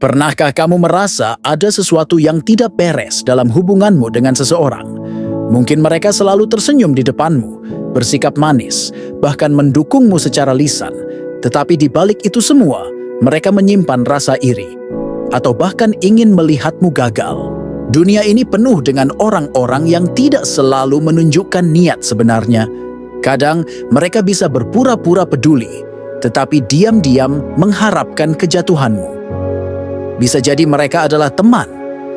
Pernahkah kamu merasa ada sesuatu yang tidak beres dalam hubunganmu dengan seseorang? Mungkin mereka selalu tersenyum di depanmu, bersikap manis, bahkan mendukungmu secara lisan. Tetapi di balik itu semua, mereka menyimpan rasa iri, atau bahkan ingin melihatmu gagal. Dunia ini penuh dengan orang-orang yang tidak selalu menunjukkan niat sebenarnya. Kadang mereka bisa berpura-pura peduli, tetapi diam-diam mengharapkan kejatuhanmu. Bisa jadi mereka adalah teman,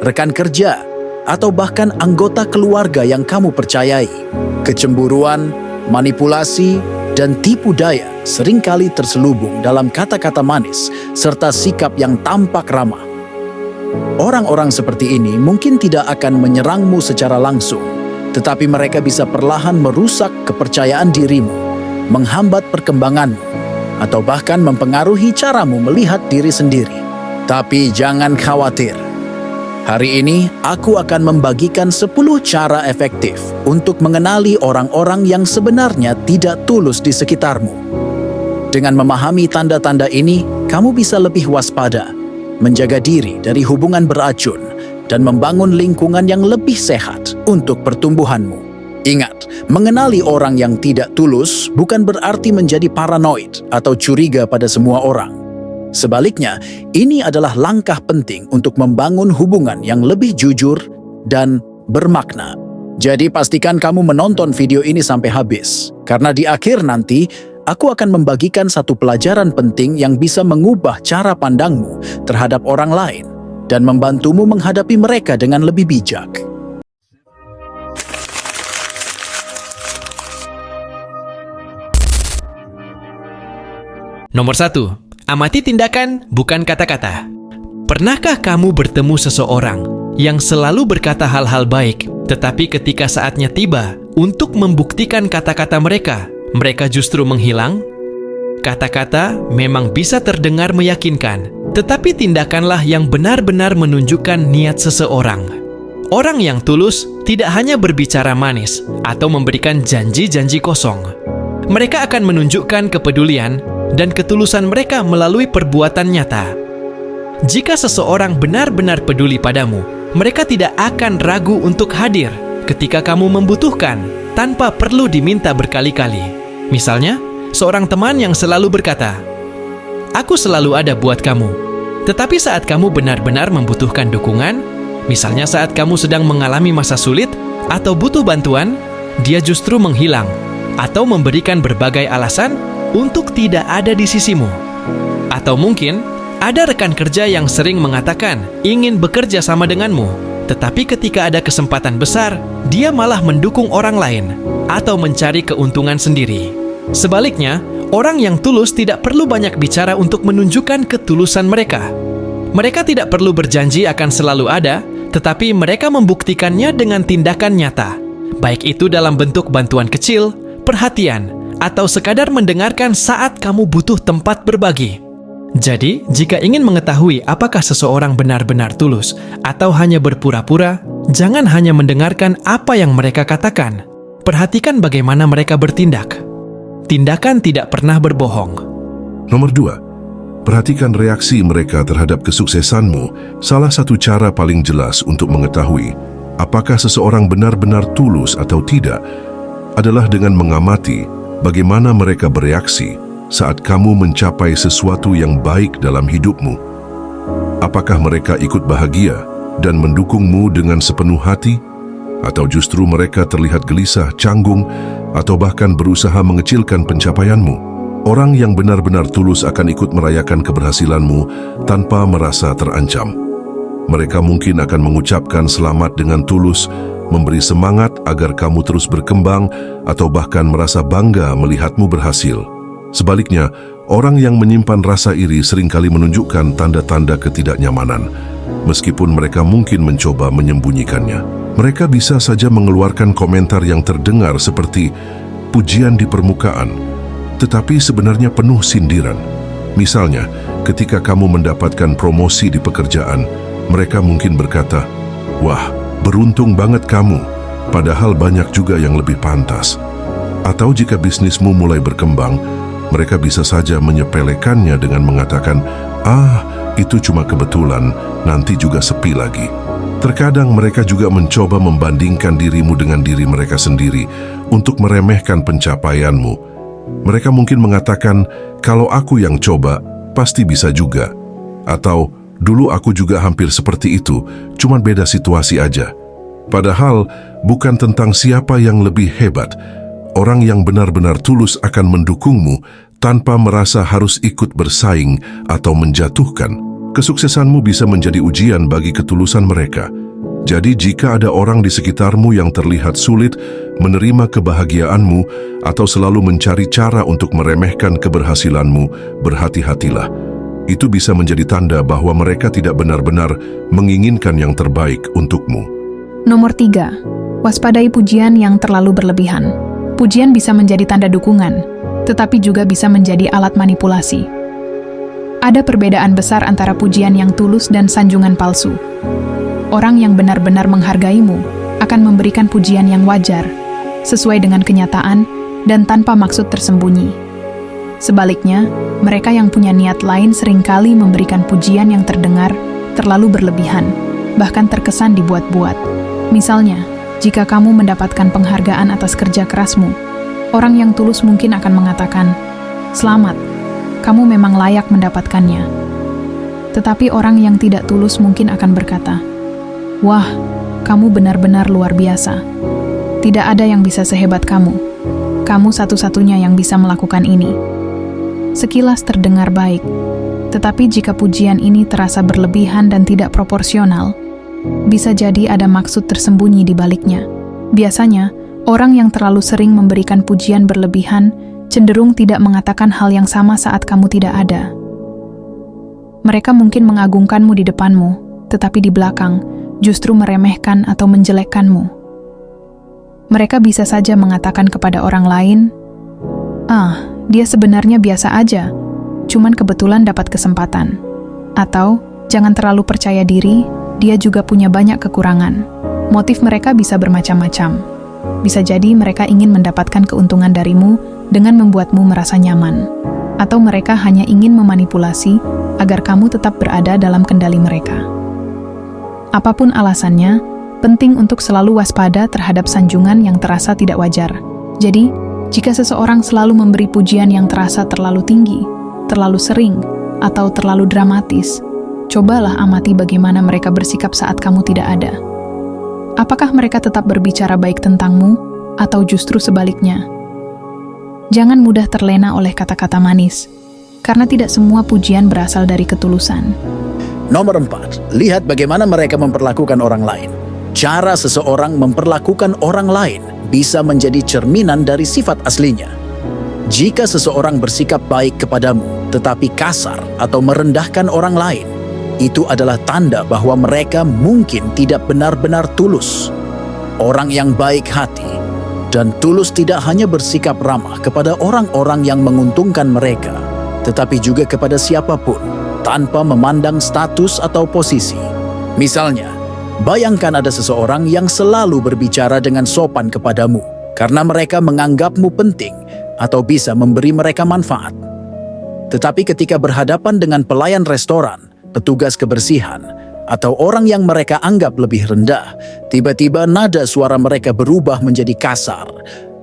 rekan kerja, atau bahkan anggota keluarga yang kamu percayai. Kecemburuan, manipulasi, dan tipu daya seringkali terselubung dalam kata-kata manis serta sikap yang tampak ramah. Orang-orang seperti ini mungkin tidak akan menyerangmu secara langsung, tetapi mereka bisa perlahan merusak kepercayaan dirimu, menghambat perkembanganmu, atau bahkan mempengaruhi caramu melihat diri sendiri. Tapi jangan khawatir. Hari ini aku akan membagikan 10 cara efektif untuk mengenali orang-orang yang sebenarnya tidak tulus di sekitarmu. Dengan memahami tanda-tanda ini, kamu bisa lebih waspada, menjaga diri dari hubungan beracun, dan membangun lingkungan yang lebih sehat untuk pertumbuhanmu. Ingat, mengenali orang yang tidak tulus bukan berarti menjadi paranoid atau curiga pada semua orang. Sebaliknya, ini adalah langkah penting untuk membangun hubungan yang lebih jujur dan bermakna. Jadi pastikan kamu menonton video ini sampai habis, karena di akhir nanti, aku akan membagikan satu pelajaran penting yang bisa mengubah cara pandangmu terhadap orang lain dan membantumu menghadapi mereka dengan lebih bijak. Nomor 1. Amati tindakan, bukan kata-kata. Pernahkah kamu bertemu seseorang yang selalu berkata hal-hal baik, tetapi ketika saatnya tiba untuk membuktikan kata-kata mereka, mereka justru menghilang? Kata-kata memang bisa terdengar meyakinkan, tetapi tindakanlah yang benar-benar menunjukkan niat seseorang. Orang yang tulus tidak hanya berbicara manis atau memberikan janji-janji kosong. Mereka akan menunjukkan kepedulian dan ketulusan mereka melalui perbuatan nyata. Jika seseorang benar-benar peduli padamu, mereka tidak akan ragu untuk hadir ketika kamu membutuhkan tanpa perlu diminta berkali-kali. Misalnya, seorang teman yang selalu berkata, "Aku selalu ada buat kamu." Tetapi saat kamu benar-benar membutuhkan dukungan, misalnya saat kamu sedang mengalami masa sulit atau butuh bantuan, dia justru menghilang atau memberikan berbagai alasan untuk tidak ada di sisimu. Atau mungkin ada rekan kerja yang sering mengatakan ingin bekerja sama denganmu, tetapi ketika ada kesempatan besar, dia malah mendukung orang lain atau mencari keuntungan sendiri. Sebaliknya, orang yang tulus tidak perlu banyak bicara untuk menunjukkan ketulusan mereka. Mereka tidak perlu berjanji akan selalu ada, tetapi mereka membuktikannya dengan tindakan nyata, baik itu dalam bentuk bantuan kecil, perhatian, atau sekadar mendengarkan saat kamu butuh tempat berbagi. Jadi, jika ingin mengetahui apakah seseorang benar-benar tulus atau hanya berpura-pura, jangan hanya mendengarkan apa yang mereka katakan. Perhatikan bagaimana mereka bertindak. Tindakan tidak pernah berbohong. Nomor 2. Perhatikan reaksi mereka terhadap kesuksesanmu. Salah satu cara paling jelas untuk mengetahui apakah seseorang benar-benar tulus atau tidak adalah dengan mengamati bagaimana mereka bereaksi saat kamu mencapai sesuatu yang baik dalam hidupmu. Apakah mereka ikut bahagia dan mendukungmu dengan sepenuh hati? Atau justru mereka terlihat gelisah, canggung, atau bahkan berusaha mengecilkan pencapaianmu? Orang yang benar-benar tulus akan ikut merayakan keberhasilanmu tanpa merasa terancam. Mereka mungkin akan mengucapkan selamat dengan tulus, memberi semangat agar kamu terus berkembang, atau bahkan merasa bangga melihatmu berhasil. Sebaliknya, orang yang menyimpan rasa iri seringkali menunjukkan tanda-tanda ketidaknyamanan. Meskipun mereka mungkin mencoba menyembunyikannya, mereka bisa saja mengeluarkan komentar yang terdengar seperti pujian di permukaan, tetapi sebenarnya penuh sindiran. Misalnya, ketika kamu mendapatkan promosi di pekerjaan, mereka mungkin berkata, "Wah, beruntung banget kamu, padahal banyak juga yang lebih pantas." Atau jika bisnismu mulai berkembang, mereka bisa saja menyepelekannya dengan mengatakan, itu cuma kebetulan, nanti juga sepi lagi. Terkadang mereka juga mencoba membandingkan dirimu dengan diri mereka sendiri untuk meremehkan pencapaianmu. Mereka mungkin mengatakan, kalau aku yang coba, pasti bisa juga. Atau, dulu aku juga hampir seperti itu, cuma beda situasi aja. Padahal, bukan tentang siapa yang lebih hebat. Orang yang benar-benar tulus akan mendukungmu tanpa merasa harus ikut bersaing atau menjatuhkan. Kesuksesanmu bisa menjadi ujian bagi ketulusan mereka. Jadi jika ada orang di sekitarmu yang terlihat sulit menerima kebahagiaanmu atau selalu mencari cara untuk meremehkan keberhasilanmu, berhati-hatilah. Itu bisa menjadi tanda bahwa mereka tidak benar-benar menginginkan yang terbaik untukmu. Nomor 3. Waspadai pujian yang terlalu berlebihan. Pujian bisa menjadi tanda dukungan, tetapi juga bisa menjadi alat manipulasi. Ada perbedaan besar antara pujian yang tulus dan sanjungan palsu. Orang yang benar-benar menghargaimu akan memberikan pujian yang wajar, sesuai dengan kenyataan dan tanpa maksud tersembunyi. Sebaliknya, mereka yang punya niat lain seringkali memberikan pujian yang terdengar terlalu berlebihan, bahkan terkesan dibuat-buat. Misalnya, jika kamu mendapatkan penghargaan atas kerja kerasmu, orang yang tulus mungkin akan mengatakan, "Selamat, kamu memang layak mendapatkannya." Tetapi orang yang tidak tulus mungkin akan berkata, "Wah, kamu benar-benar luar biasa. Tidak ada yang bisa sehebat kamu. Kamu satu-satunya yang bisa melakukan ini." Sekilas terdengar baik, tetapi jika pujian ini terasa berlebihan dan tidak proporsional, bisa jadi ada maksud tersembunyi di baliknya. Biasanya, orang yang terlalu sering memberikan pujian berlebihan cenderung tidak mengatakan hal yang sama saat kamu tidak ada. Mereka mungkin mengagungkanmu di depanmu, tetapi di belakang justru meremehkan atau menjelekkanmu. Mereka bisa saja mengatakan kepada orang lain, dia sebenarnya biasa aja, cuman kebetulan dapat kesempatan." Atau, "Jangan terlalu percaya diri, dia juga punya banyak kekurangan." Motif mereka bisa bermacam-macam. Bisa jadi mereka ingin mendapatkan keuntungan darimu dengan membuatmu merasa nyaman. Atau mereka hanya ingin memanipulasi agar kamu tetap berada dalam kendali mereka. Apapun alasannya, penting untuk selalu waspada terhadap sanjungan yang terasa tidak wajar. Jadi, jika seseorang selalu memberi pujian yang terasa terlalu tinggi, terlalu sering, atau terlalu dramatis, cobalah amati bagaimana mereka bersikap saat kamu tidak ada. Apakah mereka tetap berbicara baik tentangmu, atau justru sebaliknya? Jangan mudah terlena oleh kata-kata manis, karena tidak semua pujian berasal dari ketulusan. Nomor 4, lihat bagaimana mereka memperlakukan orang lain. Cara seseorang memperlakukan orang lain bisa menjadi cerminan dari sifat aslinya. Jika seseorang bersikap baik kepadamu, tetapi kasar atau merendahkan orang lain, itu adalah tanda bahwa mereka mungkin tidak benar-benar tulus. Orang yang baik hati dan tulus tidak hanya bersikap ramah kepada orang-orang yang menguntungkan mereka, tetapi juga kepada siapapun, tanpa memandang status atau posisi. Misalnya, bayangkan ada seseorang yang selalu berbicara dengan sopan kepadamu karena mereka menganggapmu penting atau bisa memberi mereka manfaat. Tetapi ketika berhadapan dengan pelayan restoran, petugas kebersihan, atau orang yang mereka anggap lebih rendah, tiba-tiba nada suara mereka berubah menjadi kasar,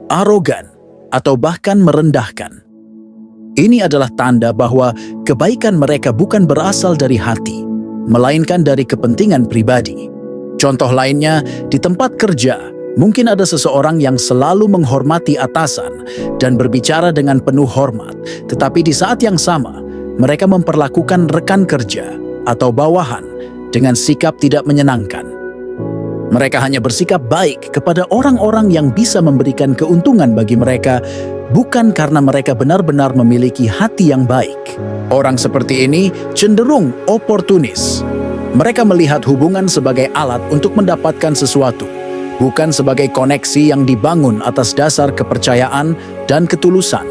arogan, atau bahkan merendahkan. Ini adalah tanda bahwa kebaikan mereka bukan berasal dari hati, melainkan dari kepentingan pribadi. Contoh lainnya, di tempat kerja, mungkin ada seseorang yang selalu menghormati atasan dan berbicara dengan penuh hormat, tetapi di saat yang sama, mereka memperlakukan rekan kerja atau bawahan dengan sikap tidak menyenangkan. Mereka hanya bersikap baik kepada orang-orang yang bisa memberikan keuntungan bagi mereka, bukan karena mereka benar-benar memiliki hati yang baik. Orang seperti ini cenderung oportunis. Mereka melihat hubungan sebagai alat untuk mendapatkan sesuatu, bukan sebagai koneksi yang dibangun atas dasar kepercayaan dan ketulusan.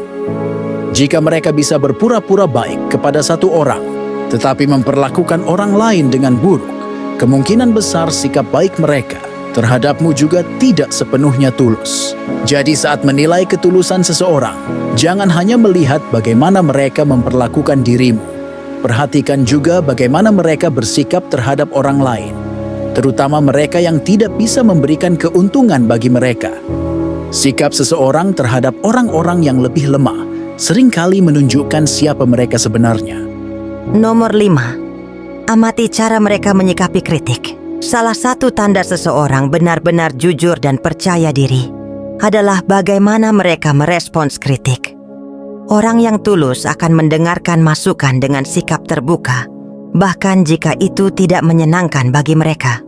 Jika mereka bisa berpura-pura baik kepada satu orang, tetapi memperlakukan orang lain dengan buruk, kemungkinan besar sikap baik mereka terhadapmu juga tidak sepenuhnya tulus. Jadi saat menilai ketulusan seseorang, jangan hanya melihat bagaimana mereka memperlakukan dirimu, Perhatikan juga bagaimana mereka bersikap terhadap orang lain, terutama mereka yang tidak bisa memberikan keuntungan bagi mereka. Sikap seseorang terhadap orang-orang yang lebih lemah seringkali menunjukkan siapa mereka sebenarnya. Nomor 5. Amati cara mereka menyikapi kritik. Salah satu tanda seseorang benar-benar jujur dan percaya diri adalah bagaimana mereka merespons kritik. Orang yang tulus akan mendengarkan masukan dengan sikap terbuka, bahkan jika itu tidak menyenangkan bagi mereka.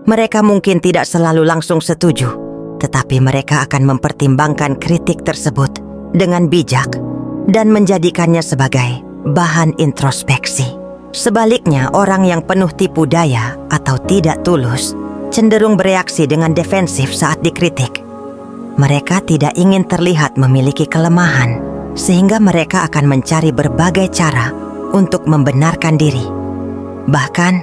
Mereka mungkin tidak selalu langsung setuju, tetapi mereka akan mempertimbangkan kritik tersebut dengan bijak dan menjadikannya sebagai bahan introspeksi. Sebaliknya, orang yang penuh tipu daya atau tidak tulus cenderung bereaksi dengan defensif saat dikritik. Mereka tidak ingin terlihat memiliki kelemahan, sehingga mereka akan mencari berbagai cara untuk membenarkan diri. Bahkan,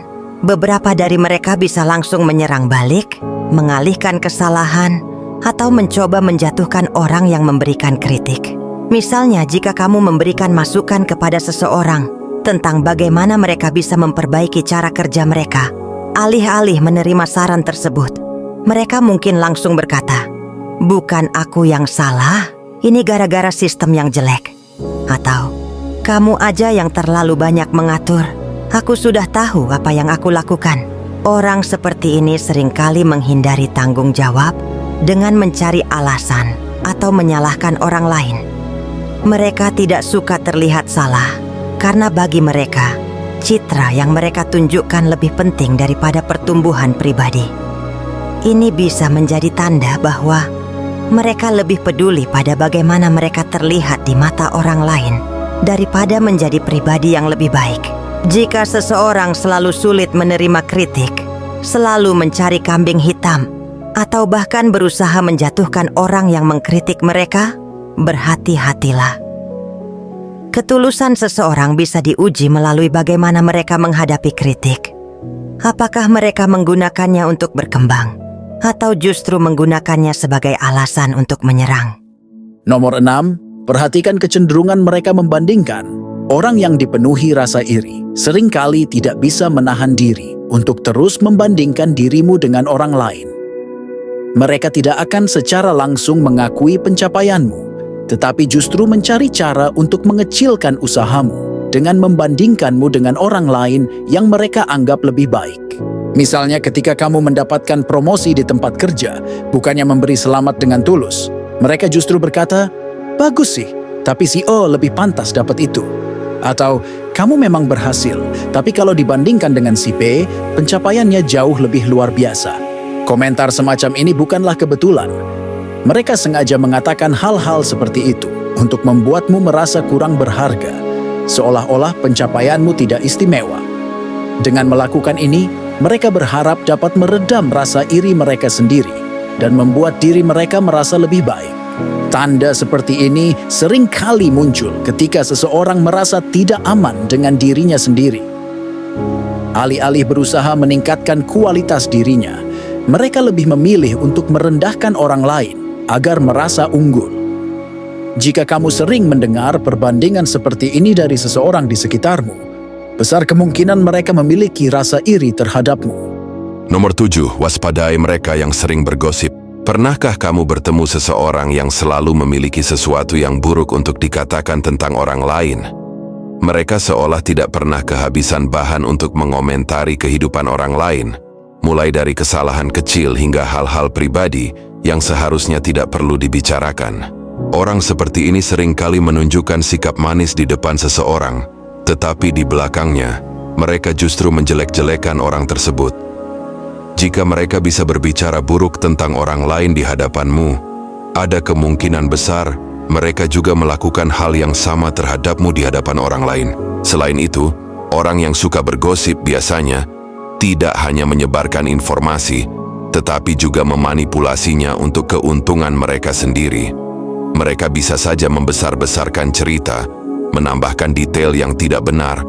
beberapa dari mereka bisa langsung menyerang balik, mengalihkan kesalahan, atau mencoba menjatuhkan orang yang memberikan kritik. Misalnya, jika kamu memberikan masukan kepada seseorang tentang bagaimana mereka bisa memperbaiki cara kerja mereka, alih-alih menerima saran tersebut, mereka mungkin langsung berkata, "Bukan aku yang salah, ini gara-gara sistem yang jelek." Atau, "Kamu aja yang terlalu banyak mengatur. Aku sudah tahu apa yang aku lakukan." Orang seperti ini seringkali menghindari tanggung jawab dengan mencari alasan atau menyalahkan orang lain. Mereka tidak suka terlihat salah, karena bagi mereka, citra yang mereka tunjukkan lebih penting daripada pertumbuhan pribadi. Ini bisa menjadi tanda bahwa mereka lebih peduli pada bagaimana mereka terlihat di mata orang lain daripada menjadi pribadi yang lebih baik. Jika seseorang selalu sulit menerima kritik, selalu mencari kambing hitam, atau bahkan berusaha menjatuhkan orang yang mengkritik mereka, berhati-hatilah. Ketulusan seseorang bisa diuji melalui bagaimana mereka menghadapi kritik. Apakah mereka menggunakannya untuk berkembang, atau justru menggunakannya sebagai alasan untuk menyerang? Nomor 6, perhatikan kecenderungan mereka membandingkan. Orang yang dipenuhi rasa iri seringkali tidak bisa menahan diri untuk terus membandingkan dirimu dengan orang lain. Mereka tidak akan secara langsung mengakui pencapaianmu, tetapi justru mencari cara untuk mengecilkan usahamu dengan membandingkanmu dengan orang lain yang mereka anggap lebih baik. Misalnya ketika kamu mendapatkan promosi di tempat kerja, bukannya memberi selamat dengan tulus, mereka justru berkata, "Bagus sih, tapi si O lebih pantas dapat itu." Atau, "Kamu memang berhasil, tapi kalau dibandingkan dengan si B, pencapaiannya jauh lebih luar biasa." Komentar semacam ini bukanlah kebetulan. Mereka sengaja mengatakan hal-hal seperti itu untuk membuatmu merasa kurang berharga, seolah-olah pencapaianmu tidak istimewa. Dengan melakukan ini, mereka berharap dapat meredam rasa iri mereka sendiri dan membuat diri mereka merasa lebih baik. Tanda seperti ini sering kali muncul ketika seseorang merasa tidak aman dengan dirinya sendiri. Alih-alih berusaha meningkatkan kualitas dirinya, mereka lebih memilih untuk merendahkan orang lain agar merasa unggul. Jika kamu sering mendengar perbandingan seperti ini dari seseorang di sekitarmu, besar kemungkinan mereka memiliki rasa iri terhadapmu. Nomor 7, waspadai mereka yang sering bergosip. Pernahkah kamu bertemu seseorang yang selalu memiliki sesuatu yang buruk untuk dikatakan tentang orang lain? Mereka seolah tidak pernah kehabisan bahan untuk mengomentari kehidupan orang lain, mulai dari kesalahan kecil hingga hal-hal pribadi yang seharusnya tidak perlu dibicarakan. Orang seperti ini seringkali menunjukkan sikap manis di depan seseorang, tetapi di belakangnya, mereka justru menjelek-jelekan orang tersebut. Jika mereka bisa berbicara buruk tentang orang lain di hadapanmu, ada kemungkinan besar mereka juga melakukan hal yang sama terhadapmu di hadapan orang lain. Selain itu, orang yang suka bergosip biasanya tidak hanya menyebarkan informasi, tetapi juga memanipulasinya untuk keuntungan mereka sendiri. Mereka bisa saja membesar-besarkan cerita, menambahkan detail yang tidak benar,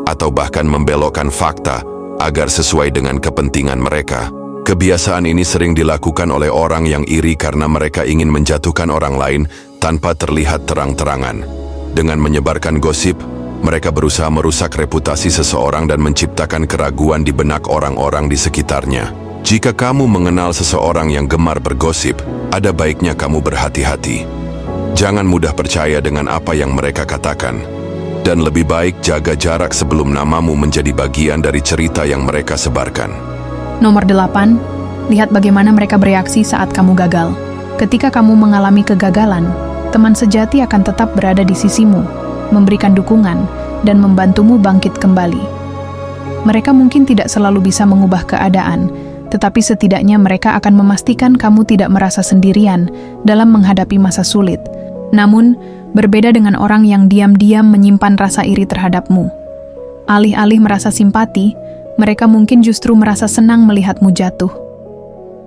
atau bahkan membelokkan fakta agar sesuai dengan kepentingan mereka. Kebiasaan ini sering dilakukan oleh orang yang iri karena mereka ingin menjatuhkan orang lain tanpa terlihat terang-terangan. Dengan menyebarkan gosip, Mereka berusaha merusak reputasi seseorang dan menciptakan keraguan di benak orang-orang di sekitarnya. Jika kamu mengenal seseorang yang gemar bergosip, ada baiknya kamu berhati-hati. Jangan mudah percaya dengan apa yang mereka katakan. Dan lebih baik jaga jarak sebelum namamu menjadi bagian dari cerita yang mereka sebarkan. Nomor 8, lihat bagaimana mereka bereaksi saat kamu gagal. Ketika kamu mengalami kegagalan, teman sejati akan tetap berada di sisimu, memberikan dukungan, dan membantumu bangkit kembali. Mereka mungkin tidak selalu bisa mengubah keadaan, tetapi setidaknya mereka akan memastikan kamu tidak merasa sendirian dalam menghadapi masa sulit. Namun, berbeda dengan orang yang diam-diam menyimpan rasa iri terhadapmu. Alih-alih merasa simpati, mereka mungkin justru merasa senang melihatmu jatuh.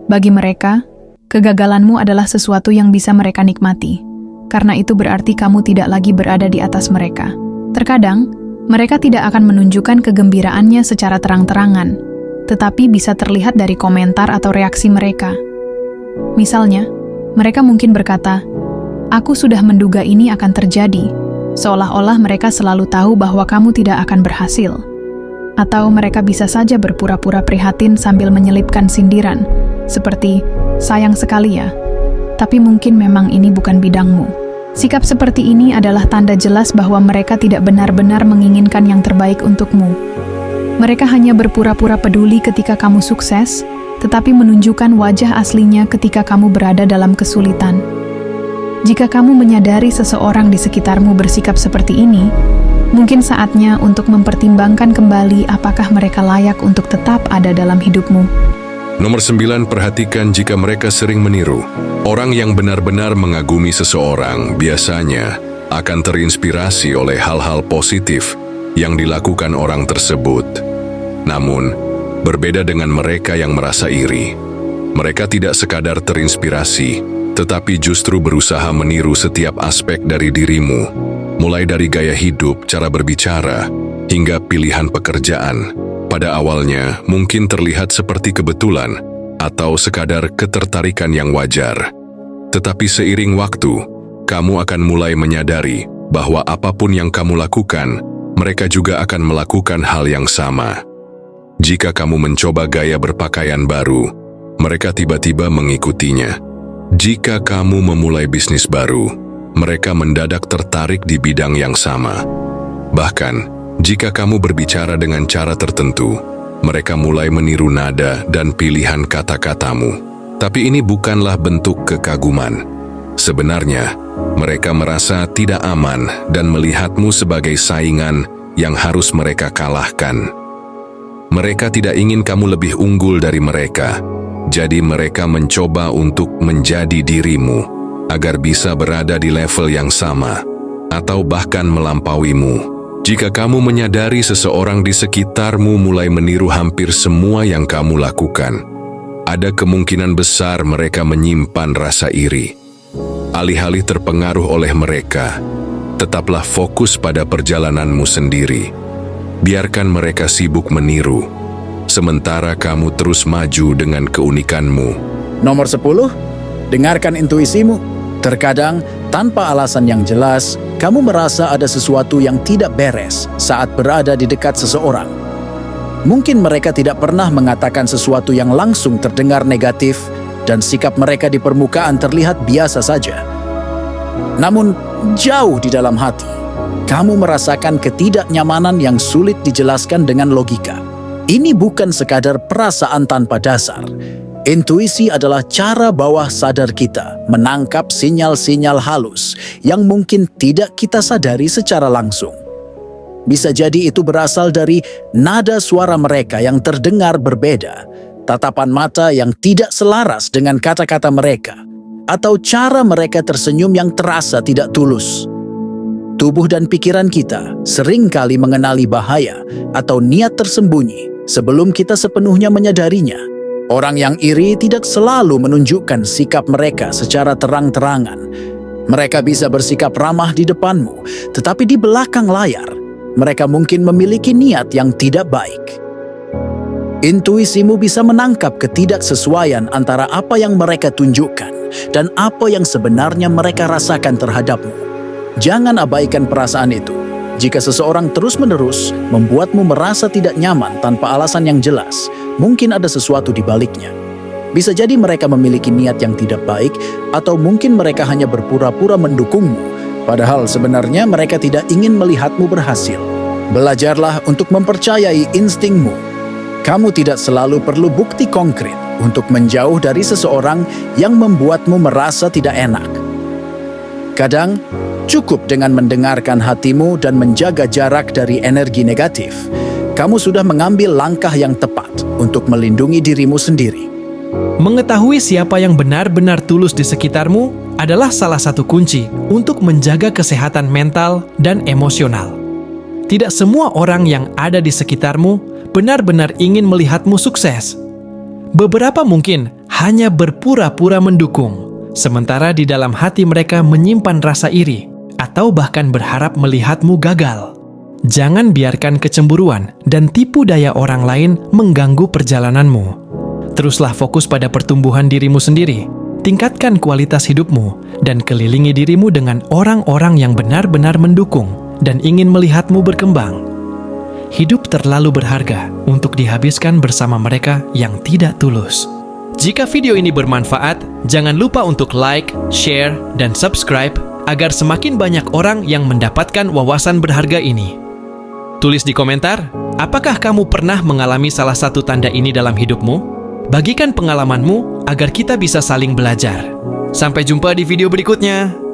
Bagi mereka, kegagalanmu adalah sesuatu yang bisa mereka nikmati. Karena itu berarti kamu tidak lagi berada di atas mereka. Terkadang, mereka tidak akan menunjukkan kegembiraannya secara terang-terangan, tetapi bisa terlihat dari komentar atau reaksi mereka. Misalnya, mereka mungkin berkata, "Aku sudah menduga ini akan terjadi," seolah-olah mereka selalu tahu bahwa kamu tidak akan berhasil. Atau mereka bisa saja berpura-pura prihatin sambil menyelipkan sindiran, seperti, "Sayang sekali ya, tapi mungkin memang ini bukan bidangmu." Sikap seperti ini adalah tanda jelas bahwa mereka tidak benar-benar menginginkan yang terbaik untukmu. Mereka hanya berpura-pura peduli ketika kamu sukses, tetapi menunjukkan wajah aslinya ketika kamu berada dalam kesulitan. Jika kamu menyadari seseorang di sekitarmu bersikap seperti ini, mungkin saatnya untuk mempertimbangkan kembali apakah mereka layak untuk tetap ada dalam hidupmu. Nomor 9, perhatikan jika mereka sering meniru. Orang yang benar-benar mengagumi seseorang biasanya akan terinspirasi oleh hal-hal positif yang dilakukan orang tersebut. Namun, berbeda dengan mereka yang merasa iri. Mereka tidak sekadar terinspirasi, tetapi justru berusaha meniru setiap aspek dari dirimu, mulai dari gaya hidup, cara berbicara, hingga pilihan pekerjaan. Pada awalnya mungkin terlihat seperti kebetulan atau sekadar ketertarikan yang wajar. Tetapi seiring waktu, kamu akan mulai menyadari bahwa apapun yang kamu lakukan, mereka juga akan melakukan hal yang sama. Jika kamu mencoba gaya berpakaian baru, mereka tiba-tiba mengikutinya. Jika kamu memulai bisnis baru, mereka mendadak tertarik di bidang yang sama. Bahkan, jika kamu berbicara dengan cara tertentu, mereka mulai meniru nada dan pilihan kata-katamu. Tapi ini bukanlah bentuk kekaguman. Sebenarnya, mereka merasa tidak aman dan melihatmu sebagai saingan yang harus mereka kalahkan. Mereka tidak ingin kamu lebih unggul dari mereka, jadi mereka mencoba untuk menjadi dirimu agar bisa berada di level yang sama atau bahkan melampauimu. Jika kamu menyadari seseorang di sekitarmu mulai meniru hampir semua yang kamu lakukan, ada kemungkinan besar mereka menyimpan rasa iri. Alih-alih terpengaruh oleh mereka, tetaplah fokus pada perjalananmu sendiri. Biarkan mereka sibuk meniru, sementara kamu terus maju dengan keunikanmu. Nomor 10, dengarkan intuisimu. Terkadang, tanpa alasan yang jelas, kamu merasa ada sesuatu yang tidak beres saat berada di dekat seseorang. Mungkin mereka tidak pernah mengatakan sesuatu yang langsung terdengar negatif dan sikap mereka di permukaan terlihat biasa saja. Namun, jauh di dalam hati, kamu merasakan ketidaknyamanan yang sulit dijelaskan dengan logika. Ini bukan sekadar perasaan tanpa dasar. Intuisi adalah cara bawah sadar kita menangkap sinyal-sinyal halus yang mungkin tidak kita sadari secara langsung. Bisa jadi itu berasal dari nada suara mereka yang terdengar berbeda, tatapan mata yang tidak selaras dengan kata-kata mereka, atau cara mereka tersenyum yang terasa tidak tulus. Tubuh dan pikiran kita seringkali mengenali bahaya atau niat tersembunyi sebelum kita sepenuhnya menyadarinya. Orang yang iri tidak selalu menunjukkan sikap mereka secara terang-terangan. Mereka bisa bersikap ramah di depanmu, tetapi di belakang layar, mereka mungkin memiliki niat yang tidak baik. Intuisimu bisa menangkap ketidaksesuaian antara apa yang mereka tunjukkan dan apa yang sebenarnya mereka rasakan terhadapmu. Jangan abaikan perasaan itu. Jika seseorang terus-menerus membuatmu merasa tidak nyaman tanpa alasan yang jelas, mungkin ada sesuatu di baliknya. Bisa jadi mereka memiliki niat yang tidak baik, atau mungkin mereka hanya berpura-pura mendukungmu, padahal sebenarnya mereka tidak ingin melihatmu berhasil. Belajarlah untuk mempercayai instingmu. Kamu tidak selalu perlu bukti konkret untuk menjauh dari seseorang yang membuatmu merasa tidak enak. Kadang, cukup dengan mendengarkan hatimu dan menjaga jarak dari energi negatif. Kamu sudah mengambil langkah yang tepat untuk melindungi dirimu sendiri. Mengetahui siapa yang benar-benar tulus di sekitarmu adalah salah satu kunci untuk menjaga kesehatan mental dan emosional. Tidak semua orang yang ada di sekitarmu benar-benar ingin melihatmu sukses. Beberapa mungkin hanya berpura-pura mendukung, sementara di dalam hati mereka menyimpan rasa iri atau bahkan berharap melihatmu gagal. Jangan biarkan kecemburuan dan tipu daya orang lain mengganggu perjalananmu. Teruslah fokus pada pertumbuhan dirimu sendiri, tingkatkan kualitas hidupmu, dan kelilingi dirimu dengan orang-orang yang benar-benar mendukung dan ingin melihatmu berkembang. Hidup terlalu berharga untuk dihabiskan bersama mereka yang tidak tulus. Jika video ini bermanfaat, jangan lupa untuk like, share, dan subscribe agar semakin banyak orang yang mendapatkan wawasan berharga ini. Tulis di komentar, apakah kamu pernah mengalami salah satu tanda ini dalam hidupmu? Bagikan pengalamanmu agar kita bisa saling belajar. Sampai jumpa di video berikutnya.